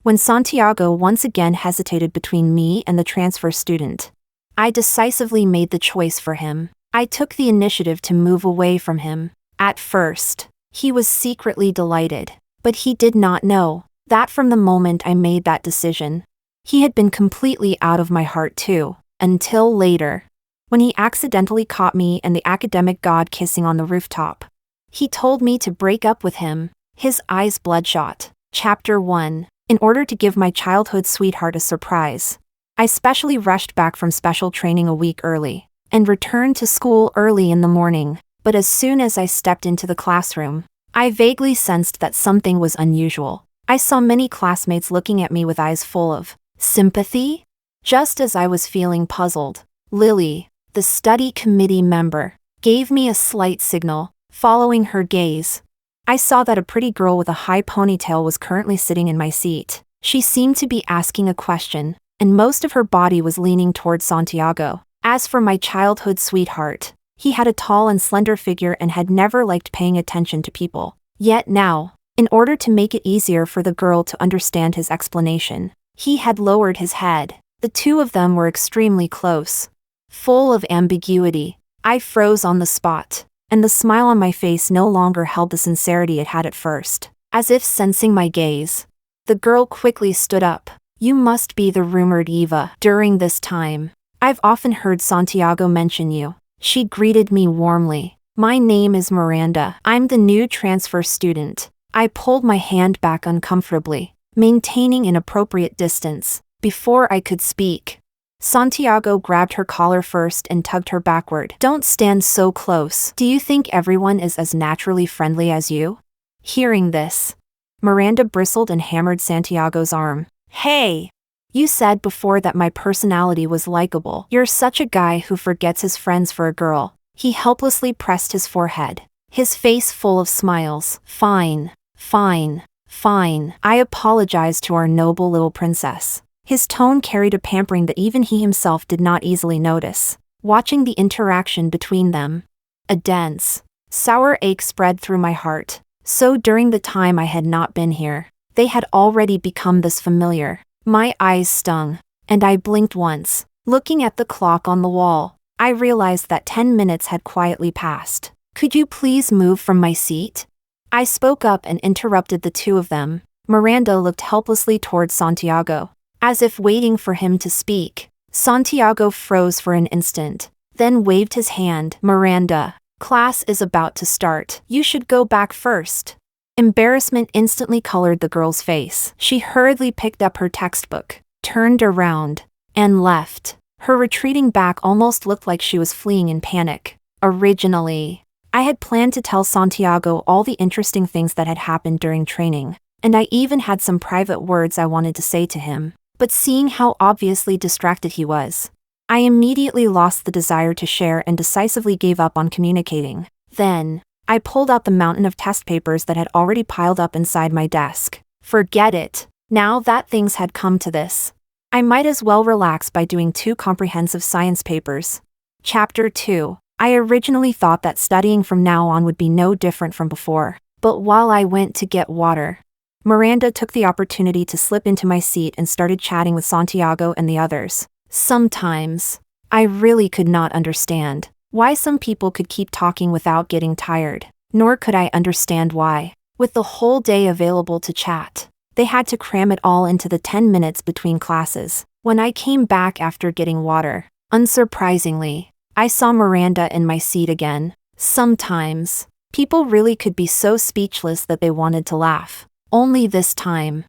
when Santiago once again hesitated between me and the transfer student. I decisively made the choice for him. I took the initiative to move away from him. At first, he was secretly delighted, but he did not know that from the moment I made that decision, he had been completely out of my heart too, until later, when he accidentally caught me and the academic god kissing on the rooftop. He told me to break up with him, his eyes bloodshot. Chapter 1. In order to give my childhood sweetheart a surprise, I specially rushed back from special training a week early, and returned to school early in the morning. But as soon as I stepped into the classroom, I vaguely sensed that something was unusual. I saw many classmates looking at me with eyes full of sympathy. Just as I was feeling puzzled, Lily, the study committee member, gave me a slight signal. Following her gaze, I saw that a pretty girl with a high ponytail was currently sitting in my seat. She seemed to be asking a question, and most of her body was leaning towards Santiago. As for my childhood sweetheart, he had a tall and slender figure and had never liked paying attention to people. Yet now, in order to make it easier for the girl to understand his explanation, he had lowered his head. The two of them were extremely close. Full of ambiguity, I froze on the spot, and the smile on my face no longer held the sincerity it had at first. As if sensing my gaze, the girl quickly stood up. You must be the rumored Eva. During this time, I've often heard Santiago mention you. She greeted me warmly. My name is Miranda. I'm the new transfer student. I pulled my hand back uncomfortably, maintaining an appropriate distance. Before I could speak, Santiago grabbed her collar first and tugged her backward. Don't stand so close. Do you think everyone is as naturally friendly as you? Hearing this, Miranda bristled and hammered Santiago's arm. Hey! You said before that my personality was likable. You're such a guy who forgets his friends for a girl. He helplessly pressed his forehead, his face full of smiles. Fine, fine, fine. I apologize to our noble little princess. His tone carried a pampering that even he himself did not easily notice. Watching the interaction between them, a dense, sour ache spread through my heart. So during the time I had not been here, they had already become this familiar. My eyes stung, and I blinked once. Looking at the clock on the wall, I realized that 10 minutes had quietly passed. Could you please move from my seat? I spoke up and interrupted the two of them. Miranda looked helplessly towards Santiago, as if waiting for him to speak. Santiago froze for an instant, then waved his hand. Miranda, class is about to start. You should go back first. Embarrassment instantly colored the girl's face. She hurriedly picked up her textbook, turned around, and left. Her retreating back almost looked like she was fleeing in panic. Originally, I had planned to tell Santiago all the interesting things that had happened during training, and I even had some private words I wanted to say to him. But seeing how obviously distracted he was, I immediately lost the desire to share and decisively gave up on communicating. Then, I pulled out the mountain of test papers that had already piled up inside my desk. Forget it. Now that things had come to this, I might as well relax by doing 2 comprehensive science papers. Chapter 2. I originally thought that studying from now on would be no different from before. But while I went to get water, Miranda took the opportunity to slip into my seat and started chatting with Santiago and the others. Sometimes, I really could not understand why some people could keep talking without getting tired, nor could I understand why, with the whole day available to chat, they had to cram it all into the 10 minutes between classes. When I came back after getting water, unsurprisingly, I saw Miranda in my seat again. Sometimes, people really could be so speechless that they wanted to laugh. Only this time,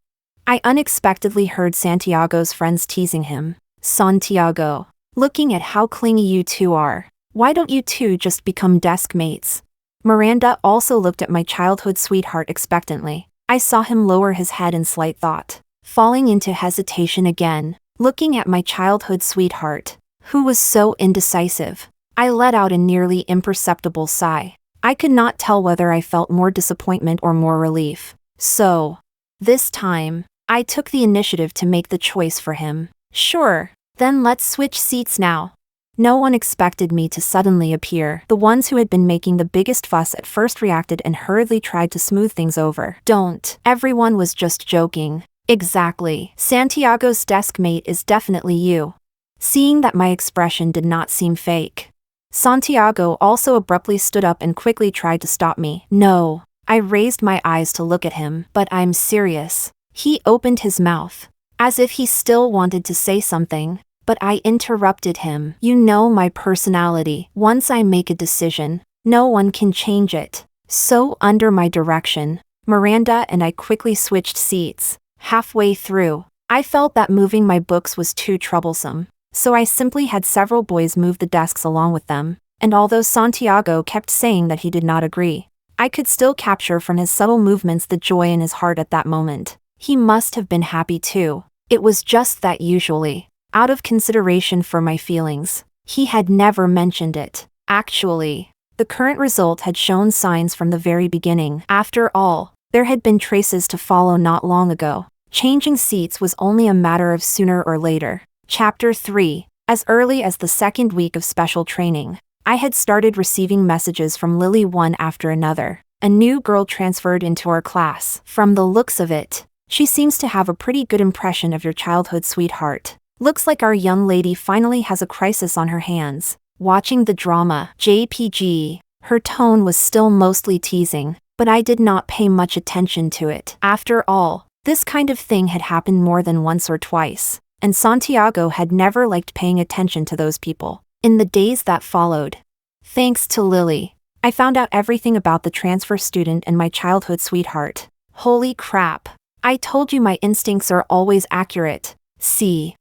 I unexpectedly heard Santiago's friends teasing him. Santiago, looking at how clingy you two are, why don't you two just become desk mates? Miranda also looked at my childhood sweetheart expectantly. I saw him lower his head in slight thought, falling into hesitation again, looking at my childhood sweetheart, who was so indecisive. I let out a nearly imperceptible sigh. I could not tell whether I felt more disappointment or more relief. So, this time, I took the initiative to make the choice for him. Sure, then let's switch seats now. No one expected me to suddenly appear. The ones who had been making the biggest fuss at first reacted and hurriedly tried to smooth things over. Don't. Everyone was just joking. Exactly. Santiago's desk mate is definitely you. Seeing that my expression did not seem fake, Santiago also abruptly stood up and quickly tried to stop me. No. I raised my eyes to look at him, but I'm serious. He opened his mouth, as if he still wanted to say something, but I interrupted him. You know my personality. Once I make a decision, no one can change it. So under my direction, Miranda and I quickly switched seats. Halfway through, I felt that moving my books was too troublesome, so I simply had several boys move the desks along with them, and although Santiago kept saying that he did not agree, I could still capture from his subtle movements the joy in his heart at that moment. He must have been happy too. It was just that usually, out of consideration for my feelings, he had never mentioned it. Actually, the current result had shown signs from the very beginning. After all, there had been traces to follow not long ago. Changing seats was only a matter of sooner or later. Chapter 3. As early as the second week of special training, I had started receiving messages from Lily one after another. A new girl transferred into our class. From the looks of it, she seems to have a pretty good impression of your childhood sweetheart. Looks like our young lady finally has a crisis on her hands. Watching the drama, JPG, her tone was still mostly teasing, but I did not pay much attention to it. After all, this kind of thing had happened more than once or twice, and Santiago had never liked paying attention to those people. In the days that followed, thanks to Lily, I found out everything about the transfer student and my childhood sweetheart. Holy crap. I told you my instincts are always accurate. See?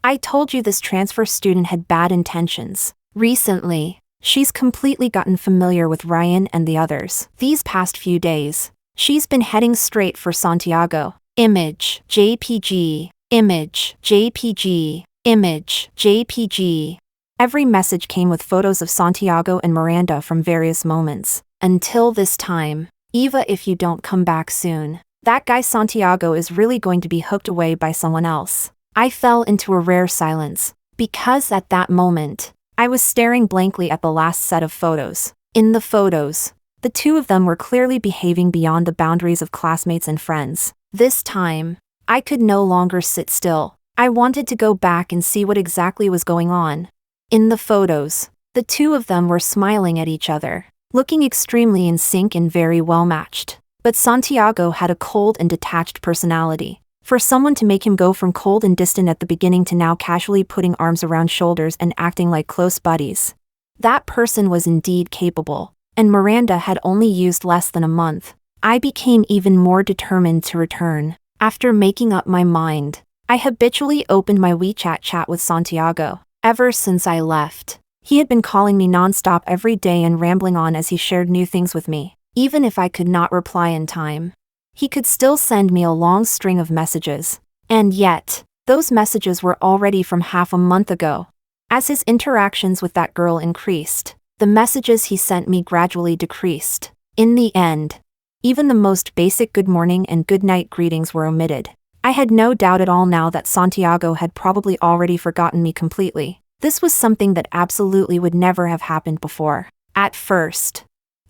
I told you this transfer student had bad intentions. Recently, she's completely gotten familiar with Ryan and the others. These past few days, she's been heading straight for Santiago. Image, JPG, image, JPG, image, JPG. Every message came with photos of Santiago and Miranda from various moments. Until this time. Eva, if you don't come back soon, that guy Santiago is really going to be hooked away by someone else. I fell into a rare silence, because at that moment, I was staring blankly at the last set of photos. In the photos, the two of them were clearly behaving beyond the boundaries of classmates and friends. This time, I could no longer sit still. I wanted to go back and see what exactly was going on. In the photos, the two of them were smiling at each other, looking extremely in sync and very well matched. But Santiago had a cold and detached personality. For someone to make him go from cold and distant at the beginning to now casually putting arms around shoulders and acting like close buddies, that person was indeed capable. And Miranda had only used less than a month. I became even more determined to return. After making up my mind, I habitually opened my WeChat chat with Santiago. Ever since I left, he had been calling me nonstop every day and rambling on as he shared new things with me. Even if I could not reply in time, he could still send me a long string of messages. And yet, those messages were already from half a month ago. As his interactions with that girl increased, the messages he sent me gradually decreased. In the end, even the most basic good morning and good night greetings were omitted. I had no doubt at all now that Santiago had probably already forgotten me completely. This was something that absolutely would never have happened before. At first,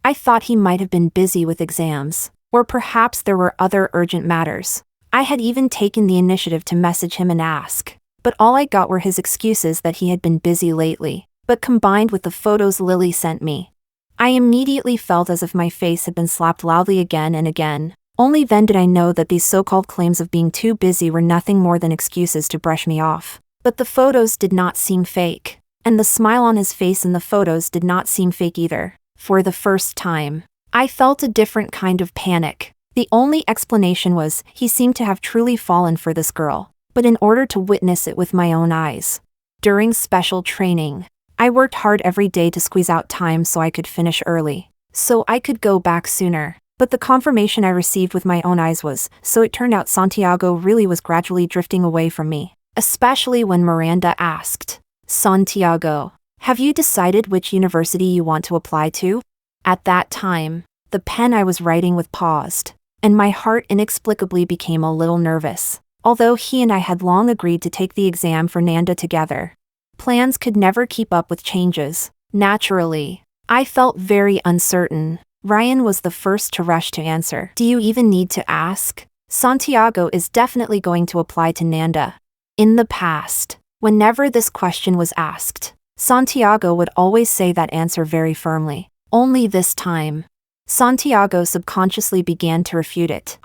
I thought he might have been busy with exams, or perhaps there were other urgent matters. I had even taken the initiative to message him and ask, but all I got were his excuses that he had been busy lately. But combined with the photos Lily sent me, I immediately felt as if my face had been slapped loudly again and again. Only then did I know that these so-called claims of being too busy were nothing more than excuses to brush me off. But the photos did not seem fake, and the smile on his face in the photos did not seem fake either. For the first time, I felt a different kind of panic. The only explanation was he seemed to have truly fallen for this girl, but in order to witness it with my own eyes. During special training, I worked hard every day to squeeze out time so I could finish early, so I could go back sooner. But the confirmation I received with my own eyes was, so it turned out Santiago really was gradually drifting away from me. Especially when Miranda asked, "Santiago, have you decided which university you want to apply to?" At that time, the pen I was writing with paused, and my heart inexplicably became a little nervous. Although he and I had long agreed to take the exam for Nanda together, plans could never keep up with changes. Naturally, I felt very uncertain. Ryan was the first to rush to answer. "Do you even need to ask?" Santiago is definitely going to apply to Nanda. In the past, whenever this question was asked, Santiago would always say that answer very firmly. Only this time, Santiago subconsciously began to refute it.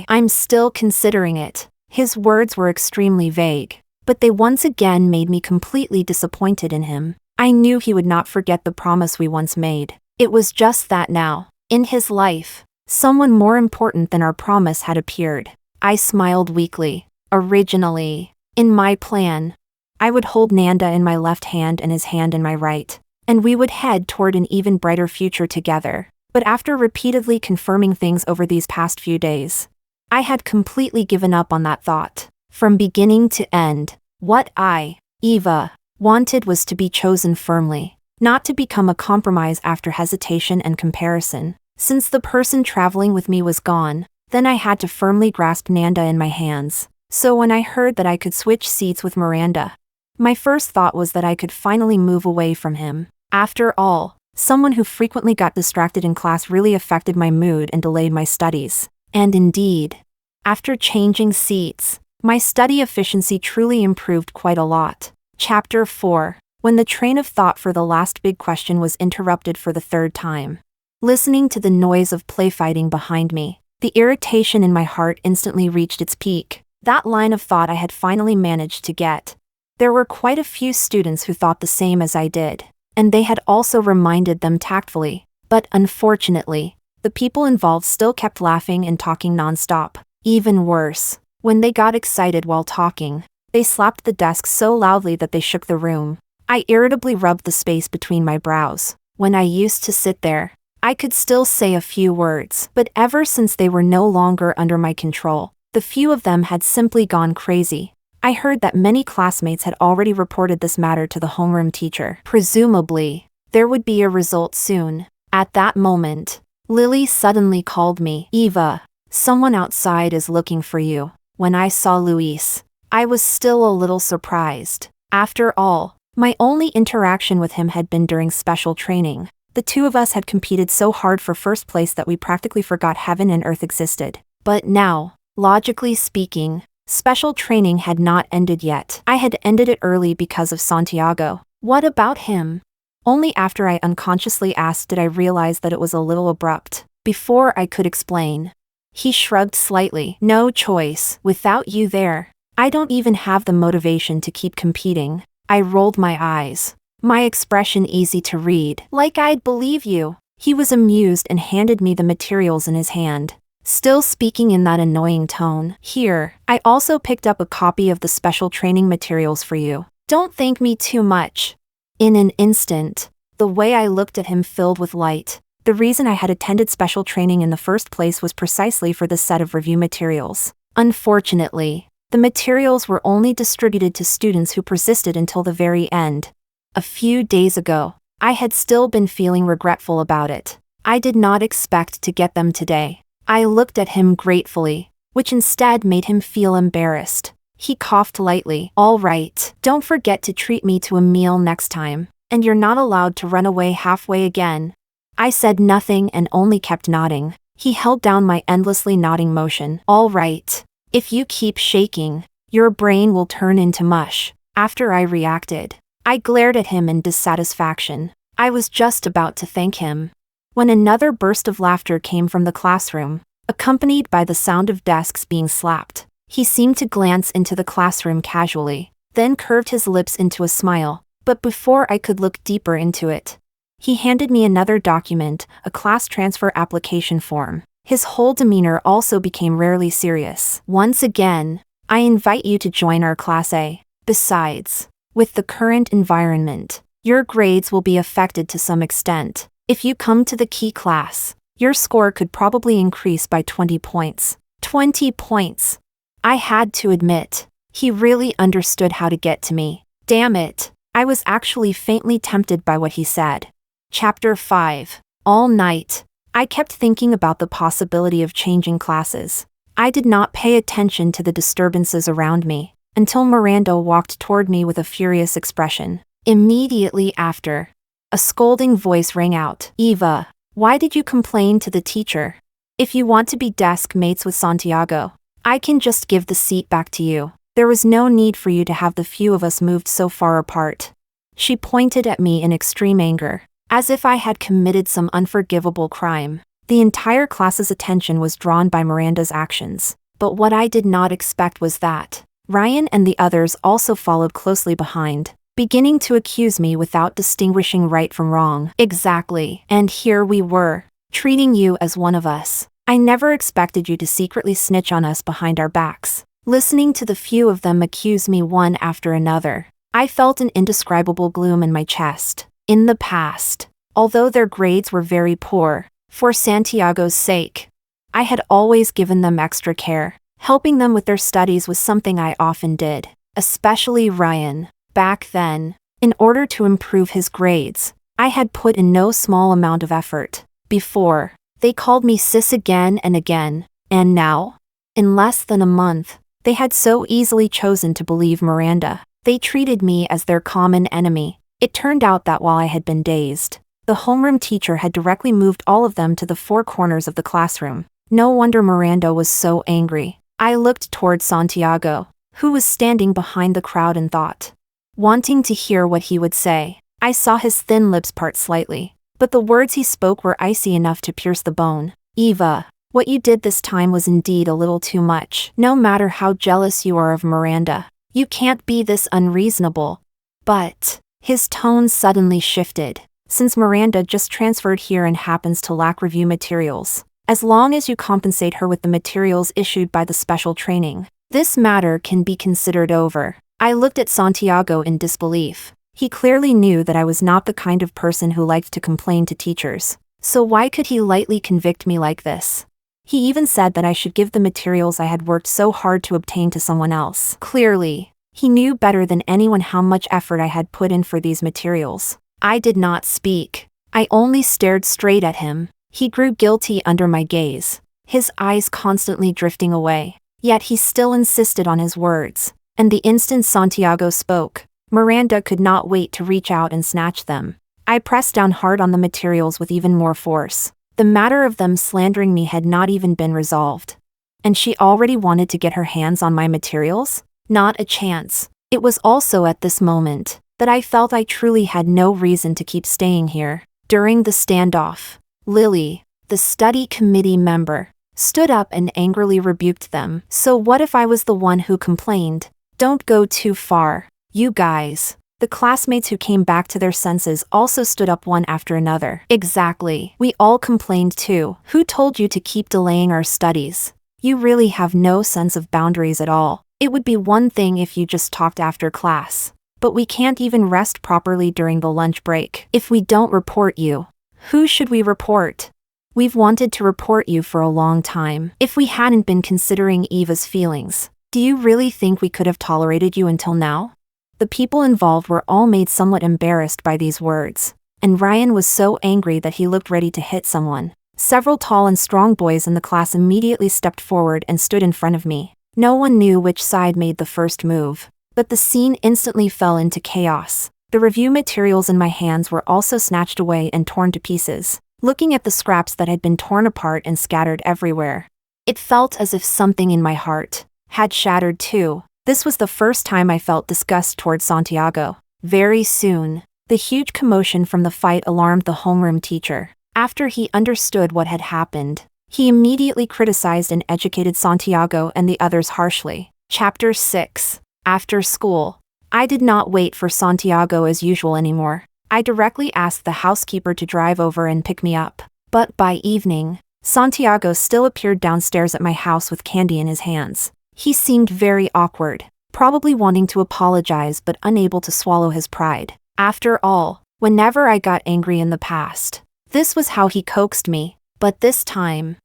I'm still considering it. His words were extremely vague, but they once again made me completely disappointed in him. I knew he would not forget the promise we once made. It was just that now, in his life, someone more important than our promise had appeared. I smiled weakly. Originally, in my plan, I would hold Nanda in my left hand and his hand in my right, and we would head toward an even brighter future together. But after repeatedly confirming things over these past few days, I had completely given up on that thought. From beginning to end, what I, Eva, wanted was to be chosen firmly, not to become a compromise after hesitation and comparison. Since the person traveling with me was gone, then I had to firmly grasp Nanda in my hands. So when I heard that I could switch seats with Miranda, my first thought was that I could finally move away from him. After all, someone who frequently got distracted in class really affected my mood and delayed my studies. And indeed, after changing seats, my study efficiency truly improved quite a lot. Chapter 4. When the train of thought for the last big question was interrupted for the third time. Listening to the noise of play fighting behind me, the irritation in my heart instantly reached its peak. That line of thought I had finally managed to get. There were quite a few students who thought the same as I did, and they had also reminded them tactfully. But unfortunately, the people involved still kept laughing and talking nonstop. Even worse, when they got excited while talking, they slapped the desk so loudly that they shook the room. I irritably rubbed the space between my brows. When I used to sit there, I could still say a few words, but ever since they were no longer under my control, the few of them had simply gone crazy. I heard that many classmates had already reported this matter to the homeroom teacher. Presumably, there would be a result soon. At that moment, Lily suddenly called me. Eva, someone outside is looking for you. When I saw Luis, I was still a little surprised. After all, my only interaction with him had been during special training. The two of us had competed so hard for first place that we practically forgot heaven and earth existed. But now, logically speaking, special training had not ended yet. I had ended it early because of Santiago. What about him? Only after I unconsciously asked did I realize that it was a little abrupt. Before I could explain, he shrugged slightly. No choice. Without you there, I don't even have the motivation to keep competing. I rolled my eyes, my expression easy to read. Like I'd believe you. He was amused and handed me the materials in his hand, still speaking in that annoying tone. Here, I also picked up a copy of the special training materials for you. Don't thank me too much. In an instant, the way I looked at him filled with light. The reason I had attended special training in the first place was precisely for this set of review materials. Unfortunately, the materials were only distributed to students who persisted until the very end. A few days ago, I had still been feeling regretful about it. I did not expect to get them today. I looked at him gratefully, which instead made him feel embarrassed. He coughed lightly. All right, don't forget to treat me to a meal next time, and you're not allowed to run away halfway again. I said nothing and only kept nodding. He held down my endlessly nodding motion. All right. If you keep shaking, your brain will turn into mush. After I reacted, I glared at him in dissatisfaction. I was just about to thank him, when another burst of laughter came from the classroom, accompanied by the sound of desks being slapped. He seemed to glance into the classroom casually, then curved his lips into a smile, but before I could look deeper into it, he handed me another document, a class transfer application form. His whole demeanor also became rarely serious. Once again, I invite you to join our Class A. Besides, with the current environment, your grades will be affected to some extent. If you come to the key class, your score could probably increase by 20 points. 20 points. I had to admit, he really understood how to get to me. Damn it, I was actually faintly tempted by what he said. Chapter 5. All night, I kept thinking about the possibility of changing classes. I did not pay attention to the disturbances around me, until Miranda walked toward me with a furious expression. Immediately after, a scolding voice rang out. Eva, why did you complain to the teacher? If you want to be desk mates with Santiago, I can just give the seat back to you. There was no need for you to have the few of us moved so far apart. She pointed at me in extreme anger, as if I had committed some unforgivable crime. The entire class's attention was drawn by Miranda's actions, but what I did not expect was that Ryan and the others also followed closely behind, beginning to accuse me without distinguishing right from wrong. Exactly. And here we were, treating you as one of us. I never expected you to secretly snitch on us behind our backs. Listening to the few of them accuse me one after another, I felt an indescribable gloom in my chest. In the past, although their grades were very poor, for Santiago's sake, I had always given them extra care. Helping them with their studies was something I often did, especially Ryan. Back then, in order to improve his grades, I had put in no small amount of effort. Before, they called me sis again and again, and now, in less than a month, they had so easily chosen to believe Miranda. They treated me as their common enemy. It turned out that while I had been dazed, the homeroom teacher had directly moved all of them to the four corners of the classroom. No wonder Miranda was so angry. I looked toward Santiago, who was standing behind the crowd and thought, wanting to hear what he would say. I saw his thin lips part slightly, but the words he spoke were icy enough to pierce the bone. Eva, what you did this time was indeed a little too much. No matter how jealous you are of Miranda, you can't be this unreasonable. But his tone suddenly shifted. Since Miranda just transferred here and happens to lack review materials, as long as you compensate her with the materials issued by the special training, this matter can be considered over. I looked at Santiago in disbelief. He clearly knew that I was not the kind of person who liked to complain to teachers. So why could he lightly convict me like this? He even said that I should give the materials I had worked so hard to obtain to someone else. Clearly, he knew better than anyone how much effort I had put in for these materials. I did not speak. I only stared straight at him. He grew guilty under my gaze, his eyes constantly drifting away. Yet he still insisted on his words, and the instant Santiago spoke, Miranda could not wait to reach out and snatch them. I pressed down hard on the materials with even more force. The matter of them slandering me had not even been resolved. And she already wanted to get her hands on my materials? Not a chance. It was also at this moment that I felt I truly had no reason to keep staying here. During the standoff, Lily, the study committee member, stood up and angrily rebuked them. So what if I was the one who complained? Don't go too far, you guys. The classmates who came back to their senses also stood up one after another. Exactly. We all complained too. Who told you to keep delaying our studies? You really have no sense of boundaries at all. It would be one thing if you just talked after class, but we can't even rest properly during the lunch break. If we don't report you, who should we report? We've wanted to report you for a long time. If we hadn't been considering Eva's feelings, do you really think we could have tolerated you until now? The people involved were all made somewhat embarrassed by these words, and Ryan was so angry that he looked ready to hit someone. Several tall and strong boys in the class immediately stepped forward and stood in front of me. No one knew which side made the first move, but the scene instantly fell into chaos. The review materials in my hands were also snatched away and torn to pieces. Looking at the scraps that had been torn apart and scattered everywhere, it felt as if something in my heart had shattered too. This was the first time I felt disgust towards Santiago. Very soon, the huge commotion from the fight alarmed the homeroom teacher. After he understood what had happened, he immediately criticized and educated Santiago and the others harshly. Chapter 6. After school. I did not wait for Santiago as usual anymore. I directly asked the housekeeper to drive over and pick me up. But by evening, Santiago still appeared downstairs at my house with candy in his hands. He seemed very awkward, probably wanting to apologize but unable to swallow his pride. After all, whenever I got angry in the past, this was how he coaxed me. But this time,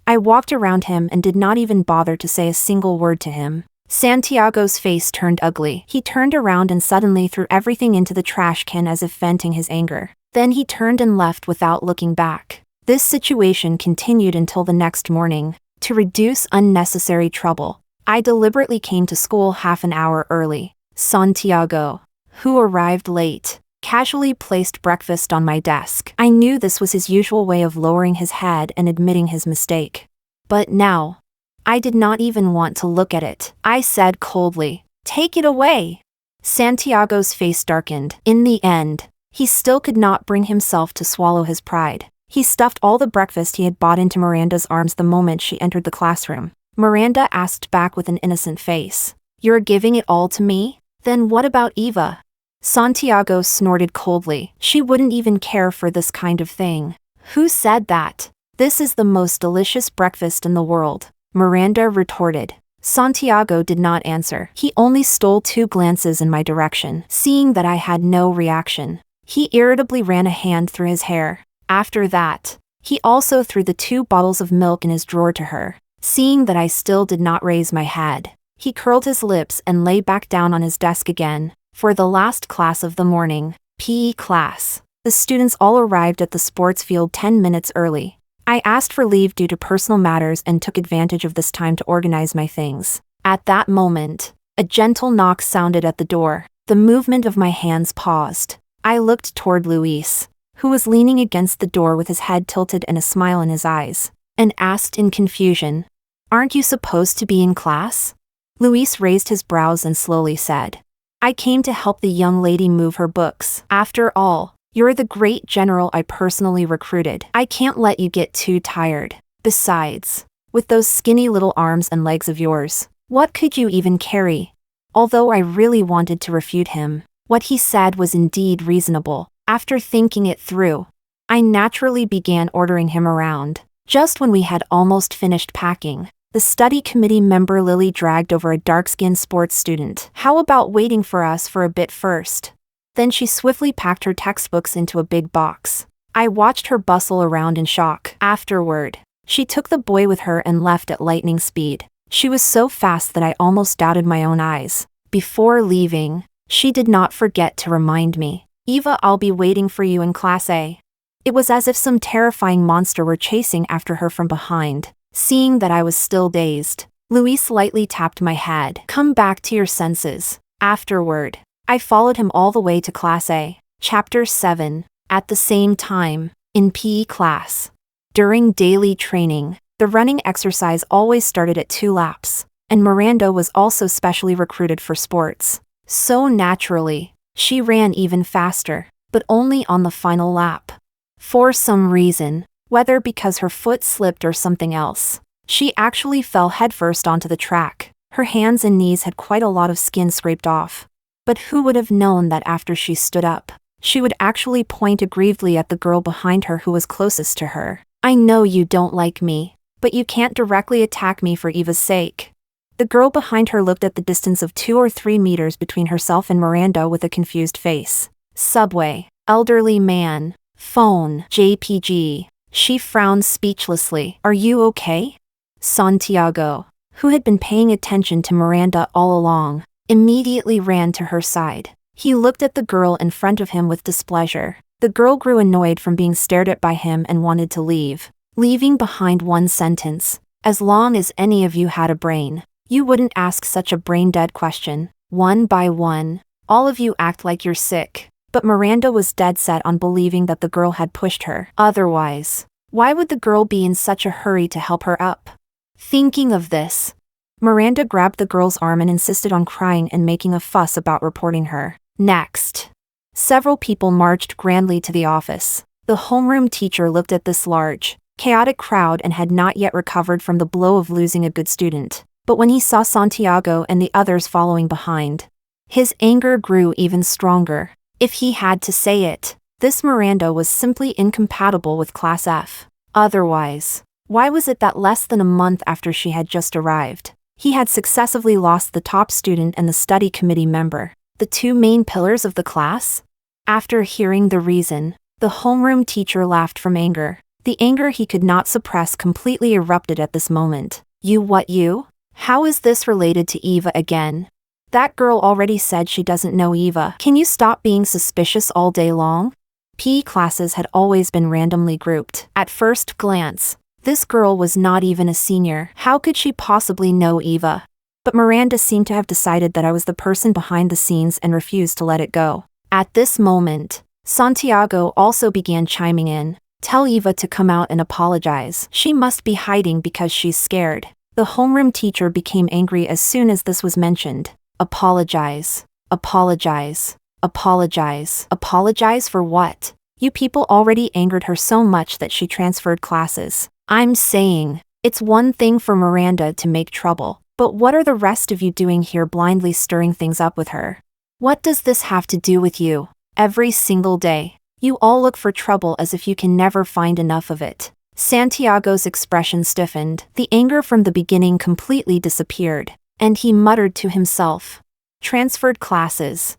I walked around him and did not even bother to say a single word to him. Santiago's face turned ugly. He turned around and suddenly threw everything into the trash can as if venting his anger. Then he turned and left without looking back. This situation continued until the next morning. To reduce unnecessary trouble, I deliberately came to school half an hour early. Santiago, who arrived late, casually placed breakfast on my desk. I knew this was his usual way of lowering his head and admitting his mistake. But now, I did not even want to look at it. I said coldly, "Take it away." Santiago's face darkened. In the end, he still could not bring himself to swallow his pride. He stuffed all the breakfast he had bought into Miranda's arms the moment she entered the classroom. Miranda asked back with an innocent face, "You're giving it all to me? Then what about Eva?" Santiago snorted coldly. "She wouldn't even care for this kind of thing." "Who said that? This is the most delicious breakfast in the world," Miranda retorted. Santiago did not answer. He only stole 2 glances in my direction. Seeing that I had no reaction, he irritably ran a hand through his hair. After that, he also threw the 2 bottles of milk in his drawer to her. Seeing that I still did not raise my head, he curled his lips and lay back down on his desk again. For the last class of the morning, PE class, the students all arrived at the sports field 10 minutes early. I asked for leave due to personal matters and took advantage of this time to organize my things. At that moment, a gentle knock sounded at the door. The movement of my hands paused. I looked toward Luis, who was leaning against the door with his head tilted and a smile in his eyes, and asked in confusion, "Aren't you supposed to be in class?" Luis raised his brows and slowly said, "I came to help the young lady move her books. After all, you're the great general I personally recruited. I can't let you get too tired. Besides, with those skinny little arms and legs of yours, what could you even carry?" Although I really wanted to refute him, what he said was indeed reasonable. After thinking it through, I naturally began ordering him around. Just when we had almost finished packing, the study committee member Lily dragged over a dark-skinned sports student. "How about waiting for us for a bit first?" Then she swiftly packed her textbooks into a big box. I watched her bustle around in shock. Afterward, she took the boy with her and left at lightning speed. She was so fast that I almost doubted my own eyes. Before leaving, she did not forget to remind me, "Eva, I'll be waiting for you in Class A." It was as if some terrifying monster were chasing after her from behind. Seeing that I was still dazed, Luis lightly tapped my head. "Come back to your senses." Afterward, I followed him all the way to Class A. Chapter 7. At the same time, in PE class. During daily training, the running exercise always started at 2 laps, and Miranda was also specially recruited for sports. So naturally, she ran even faster, but only on the final lap. For some reason, whether because her foot slipped or something else, she actually fell headfirst onto the track. Her hands and knees had quite a lot of skin scraped off. But who would have known that after she stood up, she would actually point aggrievedly at the girl behind her who was closest to her. "I know you don't like me, but you can't directly attack me for Eva's sake." The girl behind her looked at the distance of 2 or 3 meters between herself and Miranda with a confused face. "Subway, elderly man, phone, JPG." She frowned speechlessly. "Are you okay?" Santiago, who had been paying attention to Miranda all along, immediately ran to her side. He looked at the girl in front of him with displeasure. The girl grew annoyed from being stared at by him and wanted to leave, leaving behind one sentence, "As long as any of you had a brain, you wouldn't ask such a brain-dead question." One by one, all of you act like you're sick. But Miranda was dead set on believing that the girl had pushed her. Otherwise, why would the girl be in such a hurry to help her up? Thinking of this, Miranda grabbed the girl's arm and insisted on crying and making a fuss about reporting her. Next, several people marched grandly to the office. The homeroom teacher looked at this large, chaotic crowd and had not yet recovered from the blow of losing a good student. But when he saw Santiago and the others following behind, his anger grew even stronger. If he had to say it, this Miranda was simply incompatible with Class F. Otherwise, why was it that less than a month after she had just arrived, he had successively lost the top student and the study committee member, the 2 main pillars of the class? After hearing the reason, the homeroom teacher laughed from anger. The anger he could not suppress completely erupted at this moment. "You what you? How is this related to Eva again? That girl already said she doesn't know Eva. Can you stop being suspicious all day long?" PE classes had always been randomly grouped. At first glance, this girl was not even a senior. How could she possibly know Eva? But Miranda seemed to have decided that I was the person behind the scenes and refused to let it go. At this moment, Santiago also began chiming in. "Tell Eva to come out and apologize. She must be hiding because she's scared." The homeroom teacher became angry as soon as this was mentioned. Apologize. Apologize. Apologize. Apologize for what? You people already angered her so much that she transferred classes. I'm saying, it's one thing for Miranda to make trouble, but what are the rest of you doing here blindly stirring things up with her? What does this have to do with you? Every single day, you all look for trouble as if you can never find enough of it. Santiago's expression stiffened, the anger from the beginning completely disappeared, and he muttered to himself. Transferred classes.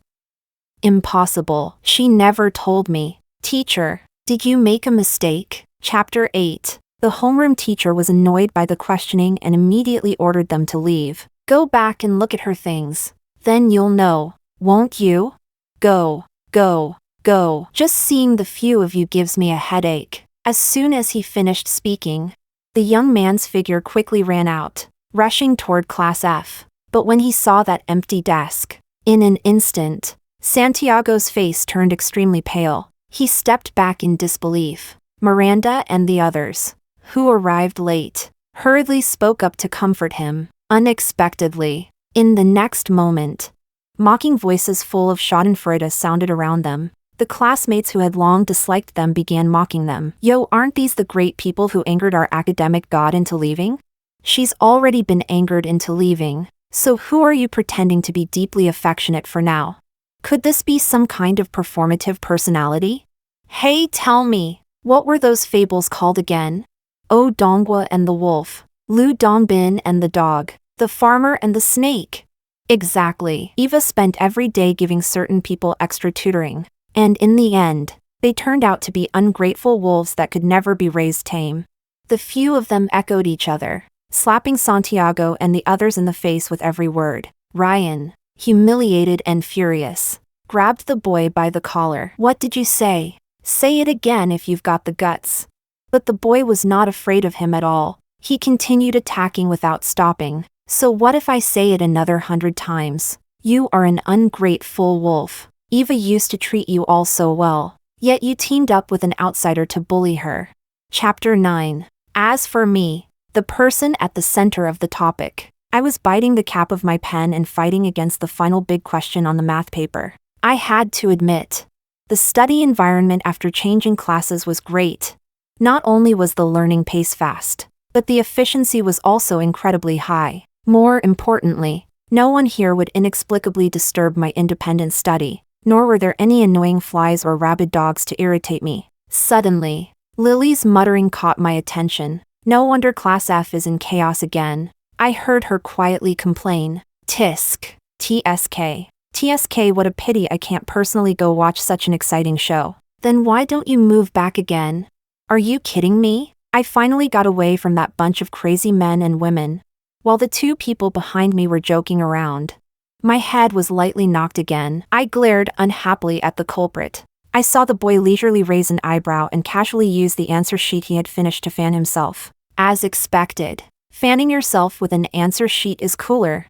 Impossible, she never told me. Teacher, did you make a mistake? Chapter 8. The homeroom teacher was annoyed by the questioning and immediately ordered them to leave. Go back and look at her things. Then you'll know, won't you? Go, go, go. Just seeing the few of you gives me a headache. As soon as he finished speaking, the young man's figure quickly ran out, rushing toward Class F. But when he saw that empty desk, in an instant, Santiago's face turned extremely pale. He stepped back in disbelief. Miranda and the others, who arrived late, hurriedly spoke up to comfort him. Unexpectedly, in the next moment, mocking voices full of schadenfreude sounded around them. The classmates who had long disliked them began mocking them. Yo, aren't these the great people who angered our academic god into leaving? She's already been angered into leaving, so who are you pretending to be deeply affectionate for now? Could this be some kind of performative personality? Hey, tell me, what were those fables called again? O Dongwa and the wolf, Lu Dongbin and the dog, the farmer and the snake. Exactly. Eva spent every day giving certain people extra tutoring. And in the end, they turned out to be ungrateful wolves that could never be raised tame. The few of them echoed each other, slapping Santiago and the others in the face with every word. Ryan, humiliated and furious, grabbed the boy by the collar. What did you say? Say it again if you've got the guts. But the boy was not afraid of him at all. He continued attacking without stopping. So what if I say it another 100 times? You are an ungrateful wolf. Eva used to treat you all so well, yet you teamed up with an outsider to bully her. Chapter 9. As for me, the person at the center of the topic, I was biting the cap of my pen and fighting against the final big question on the math paper. I had to admit, the study environment after changing classes was great. Not only was the learning pace fast, but the efficiency was also incredibly high. More importantly, no one here would inexplicably disturb my independent study, nor were there any annoying flies or rabid dogs to irritate me. Suddenly, Lily's muttering caught my attention. No wonder Class F is in chaos again. I heard her quietly complain. Tisk. TSK. TSK, what a pity I can't personally go watch such an exciting show. Then why don't you move back again? Are you kidding me? I finally got away from that bunch of crazy men and women, while the two people behind me were joking around. My head was lightly knocked again. I glared unhappily at the culprit. I saw the boy leisurely raise an eyebrow and casually use the answer sheet he had finished to fan himself. As expected, fanning yourself with an answer sheet is cooler.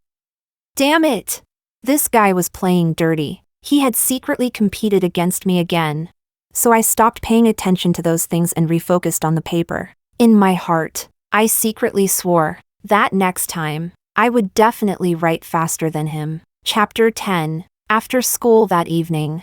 Damn it! This guy was playing dirty. He had secretly competed against me again. So I stopped paying attention to those things and refocused on the paper. In my heart, I secretly swore that next time, I would definitely write faster than him. Chapter 10. After school that evening,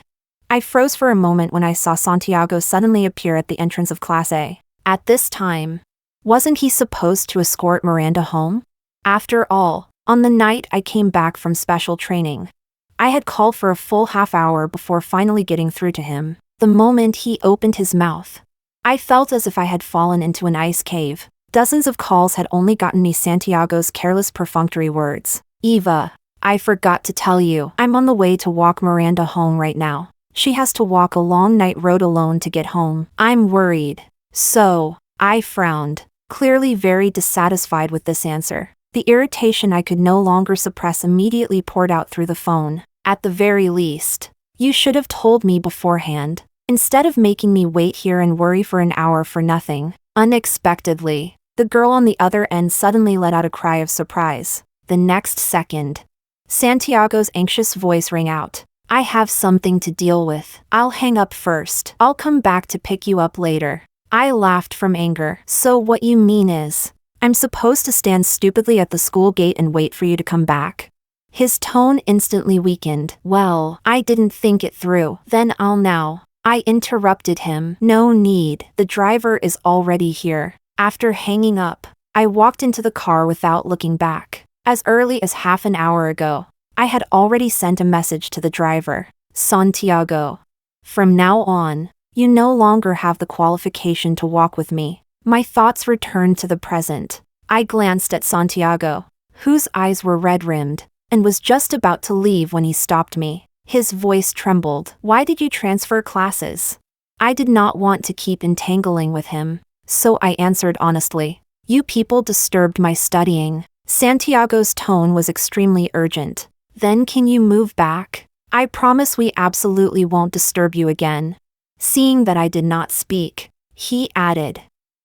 I froze for a moment when I saw Santiago suddenly appear at the entrance of Class A. At this time, wasn't he supposed to escort Miranda home? After all, on the night I came back from special training, I had called for a full half-hour before finally getting through to him. The moment he opened his mouth, I felt as if I had fallen into an ice cave. Dozens of calls had only gotten me Santiago's careless perfunctory words. Eva, I forgot to tell you, I'm on the way to walk Miranda home right now. She has to walk a long night road alone to get home. I'm worried. So, I frowned, clearly very dissatisfied with this answer. The irritation I could no longer suppress immediately poured out through the phone. At the very least, you should have told me beforehand, instead of making me wait here and worry for an hour for nothing. Unexpectedly, the girl on the other end suddenly let out a cry of surprise. The next second, Santiago's anxious voice rang out. I have something to deal with. I'll hang up first. I'll come back to pick you up later. I laughed from anger. So what you mean is, I'm supposed to stand stupidly at the school gate and wait for you to come back? His tone instantly weakened. Well, I didn't think it through. Then I'll now. I interrupted him. No need. The driver is already here. After hanging up, I walked into the car without looking back. As early as half an hour ago, I had already sent a message to the driver. Santiago. From now on, you no longer have the qualification to walk with me. My thoughts returned to the present. I glanced at Santiago, whose eyes were red-rimmed, and was just about to leave when he stopped me. His voice trembled. Why did you transfer classes? I did not want to keep entangling with him, so I answered honestly. You people disturbed my studying. Santiago's tone was extremely urgent. Then can you move back? I promise we absolutely won't disturb you again. Seeing that I did not speak, he added.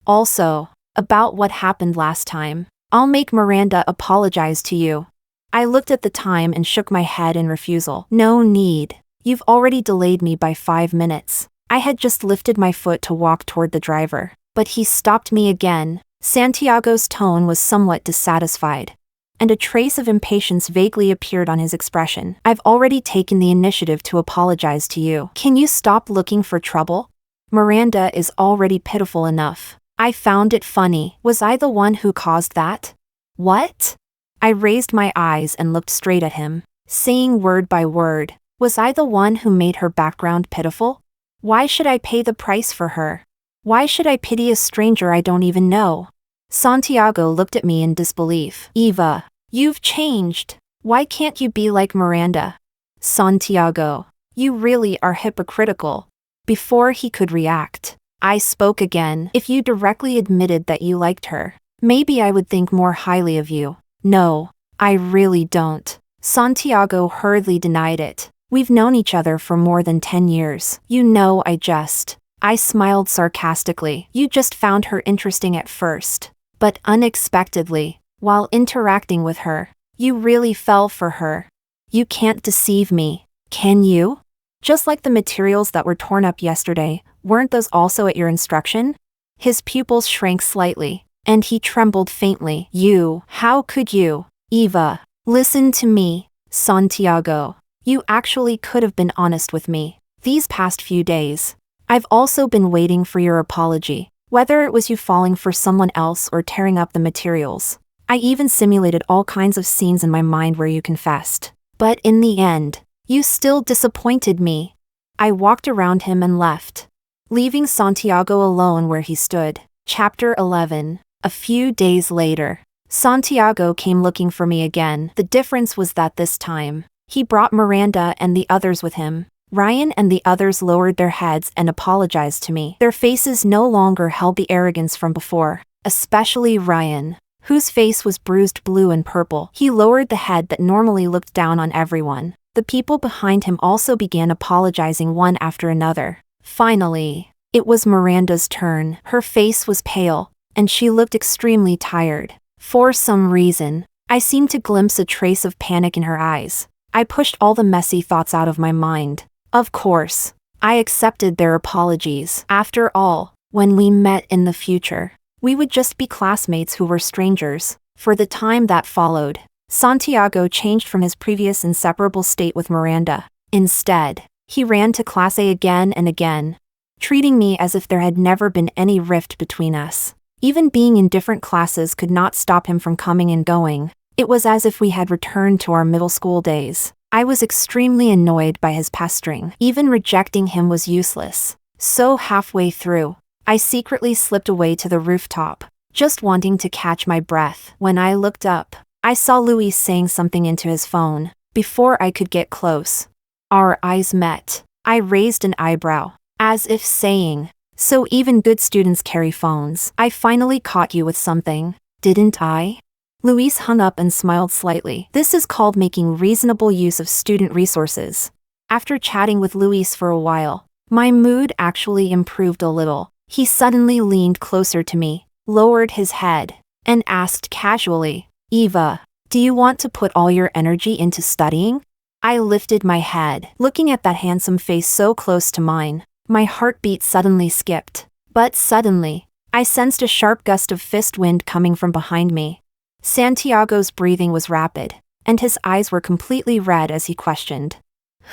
Also, about what happened last time, I'll make Miranda apologize to you. I looked at the time and shook my head in refusal. No need. You've already delayed me by 5 minutes. I had just lifted my foot to walk toward the driver, but he stopped me again. Santiago's tone was somewhat dissatisfied, and a trace of impatience vaguely appeared on his expression. I've already taken the initiative to apologize to you. Can you stop looking for trouble? Miranda is already pitiful enough. I found it funny. Was I the one who caused that? What? I raised my eyes and looked straight at him, saying word by word, was I the one who made her background pitiful? Why should I pay the price for her? Why should I pity a stranger I don't even know? Santiago looked at me in disbelief. Eva, you've changed. Why can't you be like Miranda? Santiago, you really are hypocritical. Before he could react, I spoke again. If you directly admitted that you liked her, maybe I would think more highly of you. No, I really don't. Santiago hurriedly denied it. We've known each other for more than 10 years. You know I smiled sarcastically. You just found her interesting at first. But unexpectedly, while interacting with her, you really fell for her. You can't deceive me, can you? Just like the materials that were torn up yesterday, weren't those also at your instruction? His pupils shrank slightly, and he trembled faintly. How could you? Eva, listen to me, Santiago. You actually could have been honest with me. These past few days, I've also been waiting for your apology, whether it was you falling for someone else or tearing up the materials. I even simulated all kinds of scenes in my mind where you confessed. But in the end, you still disappointed me. I walked around him and left, leaving Santiago alone where he stood. Chapter 11. A few days later, Santiago came looking for me again. The difference was that this time, he brought Miranda and the others with him. Ryan and the others lowered their heads and apologized to me. Their faces no longer held the arrogance from before, especially Ryan, whose face was bruised blue and purple. He lowered the head that normally looked down on everyone. The people behind him also began apologizing one after another. Finally, it was Miranda's turn. Her face was pale, and she looked extremely tired. For some reason, I seemed to glimpse a trace of panic in her eyes. I pushed all the messy thoughts out of my mind. Of course, I accepted their apologies. After all, when we met in the future, we would just be classmates who were strangers. For the time that followed, Santiago changed from his previous inseparable state with Miranda. Instead, he ran to Class A again and again, treating me as if there had never been any rift between us. Even being in different classes could not stop him from coming and going. It was as if we had returned to our middle school days. I was extremely annoyed by his pestering. Even rejecting him was useless. So halfway through, I secretly slipped away to the rooftop, just wanting to catch my breath. When I looked up, I saw Luis saying something into his phone. Before I could get close, our eyes met. I raised an eyebrow, as if saying, "So even good students carry phones." I finally caught you with something, didn't I? Luis hung up and smiled slightly. This is called making reasonable use of student resources. After chatting with Luis for a while, my mood actually improved a little. He suddenly leaned closer to me, lowered his head, and asked casually, "Eva, do you want to put all your energy into studying?" I lifted my head. Looking at that handsome face so close to mine, my heartbeat suddenly skipped. But suddenly, I sensed a sharp gust of fist wind coming from behind me. Santiago's breathing was rapid, and his eyes were completely red as he questioned.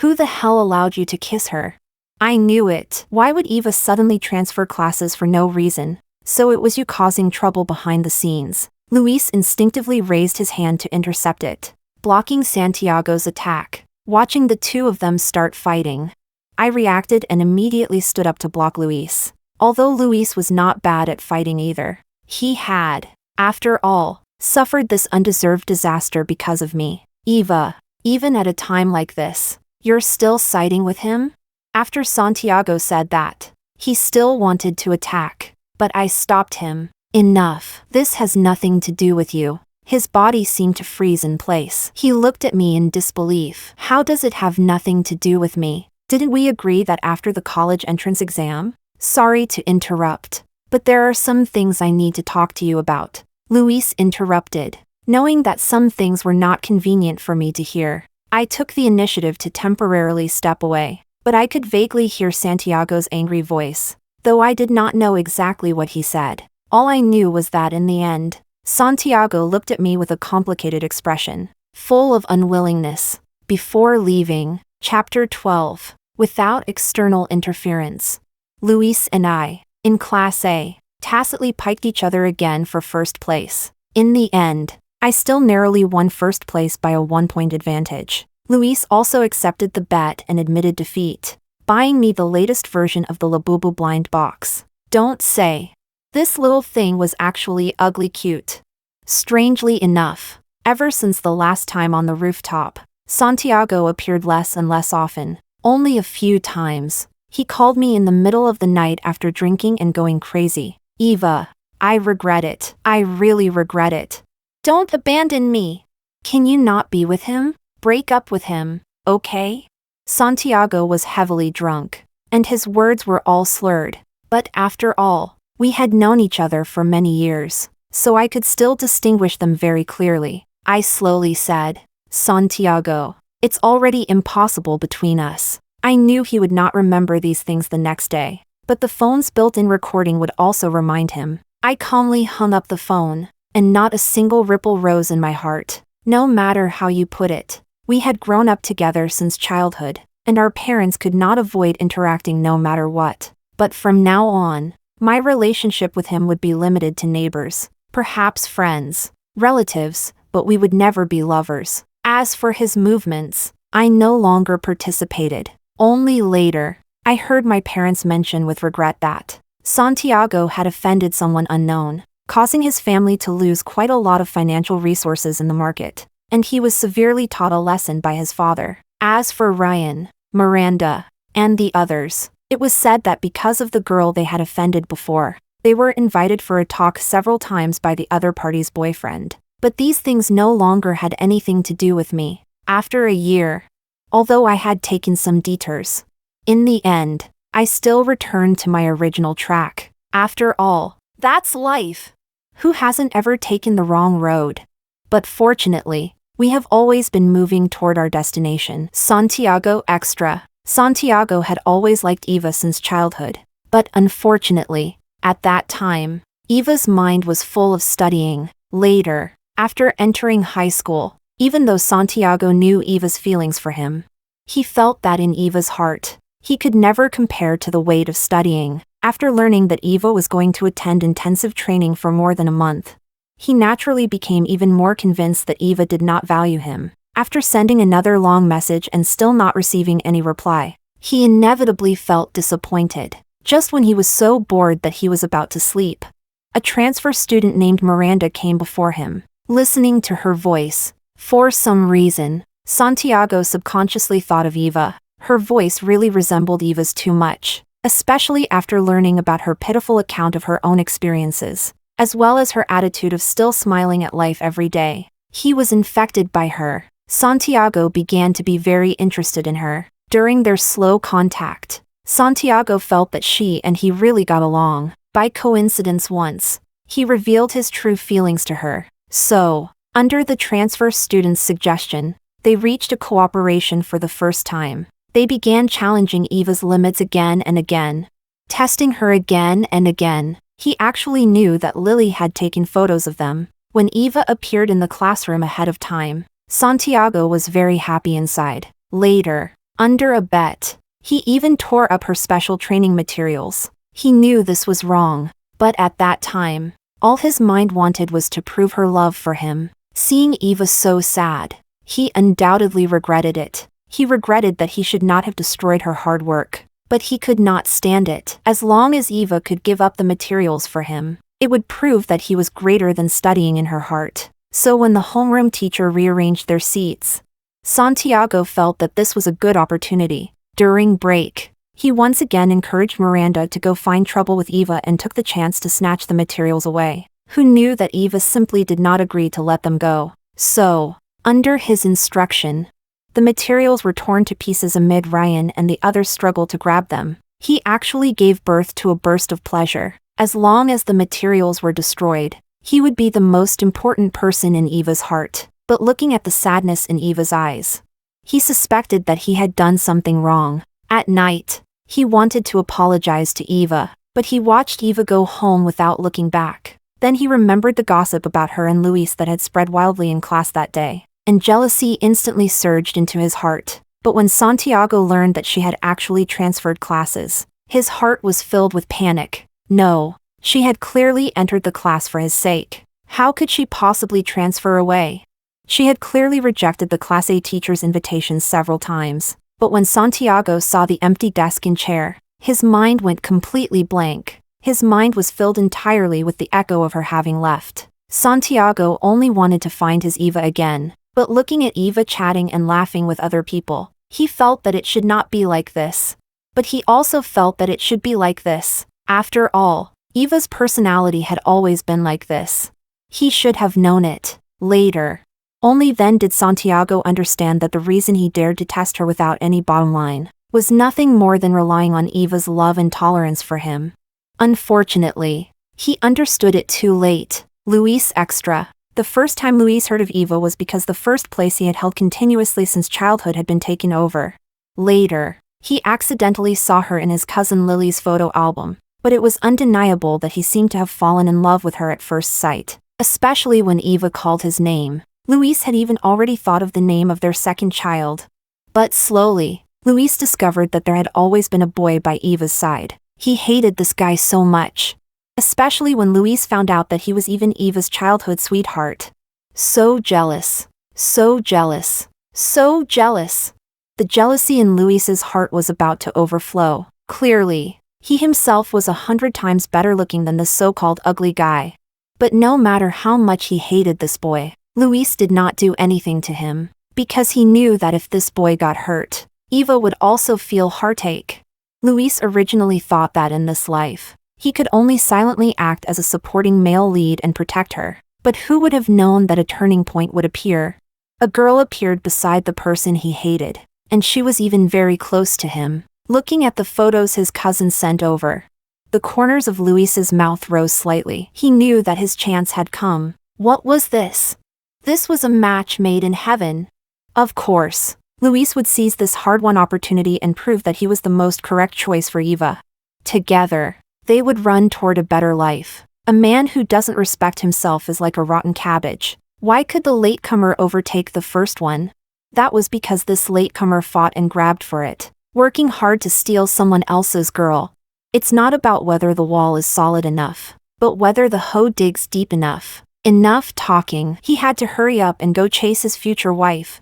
Who the hell allowed you to kiss her? I knew it. Why would Eva suddenly transfer classes for no reason? So it was you causing trouble behind the scenes. Luis instinctively raised his hand to intercept it, blocking Santiago's attack. Watching the two of them start fighting, I reacted and immediately stood up to block Luis. Although Luis was not bad at fighting either, he had, after all, suffered this undeserved disaster because of me. Eva, even at a time like this, you're still siding with him? After Santiago said that, he still wanted to attack, but I stopped him. Enough. This has nothing to do with you. His body seemed to freeze in place. He looked at me in disbelief. How does it have nothing to do with me? Didn't we agree that after the college entrance exam? Sorry to interrupt, but there are some things I need to talk to you about. Luis interrupted. Knowing that some things were not convenient for me to hear, I took the initiative to temporarily step away, but I could vaguely hear Santiago's angry voice, though I did not know exactly what he said. All I knew was that in the end, Santiago looked at me with a complicated expression, full of unwillingness. Before leaving, Chapter 12, without external interference. Luis and I, in Class A, tacitly piked each other again for first place. In the end, I still narrowly won first place by a 1-point advantage. Luis also accepted the bet and admitted defeat, buying me the latest version of the Labubu blind box. Don't say. This little thing was actually ugly cute. Strangely enough, ever since the last time on the rooftop, Santiago appeared less and less often. Only a few times. He called me in the middle of the night after drinking and going crazy. Eva, I regret it. I really regret it. Don't abandon me. Can you not be with him? Break up with him, okay? Santiago was heavily drunk, and his words were all slurred. But after all, we had known each other for many years, so I could still distinguish them very clearly. I slowly said, Santiago, it's already impossible between us. I knew he would not remember these things the next day, but the phone's built-in recording would also remind him. I calmly hung up the phone, and not a single ripple rose in my heart. No matter how you put it, we had grown up together since childhood, and our parents could not avoid interacting no matter what. But from now on, my relationship with him would be limited to neighbors, perhaps friends, relatives, but we would never be lovers. As for his movements, I no longer participated. Only later, I heard my parents mention with regret that Santiago had offended someone unknown, causing his family to lose quite a lot of financial resources in the market, and he was severely taught a lesson by his father. As for Ryan, Miranda, and the others, it was said that because of the girl they had offended before, they were invited for a talk several times by the other party's boyfriend. But these things no longer had anything to do with me. After a year, although I had taken some detours, in the end, I still returned to my original track. After all, that's life. Who hasn't ever taken the wrong road? But fortunately, we have always been moving toward our destination. Santiago Extra. Santiago had always liked Eva since childhood. But unfortunately, at that time, Eva's mind was full of studying. Later, after entering high school, even though Santiago knew Eva's feelings for him, he felt that in Eva's heart, he could never compare to the weight of studying. After learning that Eva was going to attend intensive training for more than a month, he naturally became even more convinced that Eva did not value him. After sending another long message and still not receiving any reply, he inevitably felt disappointed. Just when he was so bored that he was about to sleep, a transfer student named Miranda came before him. Listening to her voice, for some reason, Santiago subconsciously thought of Eva. Her voice really resembled Eva's too much, especially after learning about her pitiful account of her own experiences, as well as her attitude of still smiling at life every day. He was infected by her. Santiago began to be very interested in her. During their slow contact, Santiago felt that she and he really got along. By coincidence once, he revealed his true feelings to her. So, under the transfer student's suggestion, they reached a cooperation for the first time. They began challenging Eva's limits again and again, testing her again and again. He actually knew that Lily had taken photos of them. When Eva appeared in the classroom ahead of time, Santiago was very happy inside. Later, under a bet, he even tore up her special training materials. He knew this was wrong, but at that time, all his mind wanted was to prove her love for him. Seeing Eva so sad, he undoubtedly regretted it. He regretted that he should not have destroyed her hard work. But he could not stand it. As long as Eva could give up the materials for him, it would prove that he was greater than studying in her heart. So when the homeroom teacher rearranged their seats, Santiago felt that this was a good opportunity. During break, he once again encouraged Miranda to go find trouble with Eva and took the chance to snatch the materials away. Who knew that Eva simply did not agree to let them go? So, under his instruction, the materials were torn to pieces amid Ryan and the others struggled to grab them. He actually gave birth to a burst of pleasure. As long as the materials were destroyed, he would be the most important person in Eva's heart. But looking at the sadness in Eva's eyes, he suspected that he had done something wrong. At night, he wanted to apologize to Eva, but he watched Eva go home without looking back. Then he remembered the gossip about her and Luis that had spread wildly in class that day, and jealousy instantly surged into his heart. But when Santiago learned that she had actually transferred classes, his heart was filled with panic. No, she had clearly entered the class for his sake. How could she possibly transfer away? She had clearly rejected the Class A teacher's invitations several times. But when Santiago saw the empty desk and chair, his mind went completely blank. His mind was filled entirely with the echo of her having left. Santiago only wanted to find his Eva again. But looking at Eva chatting and laughing with other people, he felt that it should not be like this. But he also felt that it should be like this. After all, Eva's personality had always been like this. He should have known it. Later, only then did Santiago understand that the reason he dared to test her without any bottom line was nothing more than relying on Eva's love and tolerance for him. Unfortunately, he understood it too late. Luis Extra. The first time Luis heard of Eva was because the first place he had held continuously since childhood had been taken over. Later, he accidentally saw her in his cousin Lily's photo album, but it was undeniable that he seemed to have fallen in love with her at first sight, especially when Eva called his name. Luis had even already thought of the name of their second child. But slowly, Luis discovered that there had always been a boy by Eva's side. He hated this guy so much, especially when Luis found out that he was even Eva's childhood sweetheart. So jealous. So jealous. So jealous. The jealousy in Luis's heart was about to overflow. Clearly, he himself was 100 times better looking than this so-called ugly guy. But no matter how much he hated this boy, Luis did not do anything to him, because he knew that if this boy got hurt, Eva would also feel heartache. Luis originally thought that in this life, he could only silently act as a supporting male lead and protect her. But who would have known that a turning point would appear? A girl appeared beside the person he hated, and she was even very close to him. Looking at the photos his cousin sent over, the corners of Luis's mouth rose slightly. He knew that his chance had come. What was this? This was a match made in heaven. Of course, Luis would seize this hard-won opportunity and prove that he was the most correct choice for Eva. Together, they would run toward a better life. A man who doesn't respect himself is like a rotten cabbage. Why could the latecomer overtake the first one? That was because this latecomer fought and grabbed for it, working hard to steal someone else's girl. It's not about whether the wall is solid enough, but whether the hoe digs deep enough. Enough talking. He had to hurry up and go chase his future wife.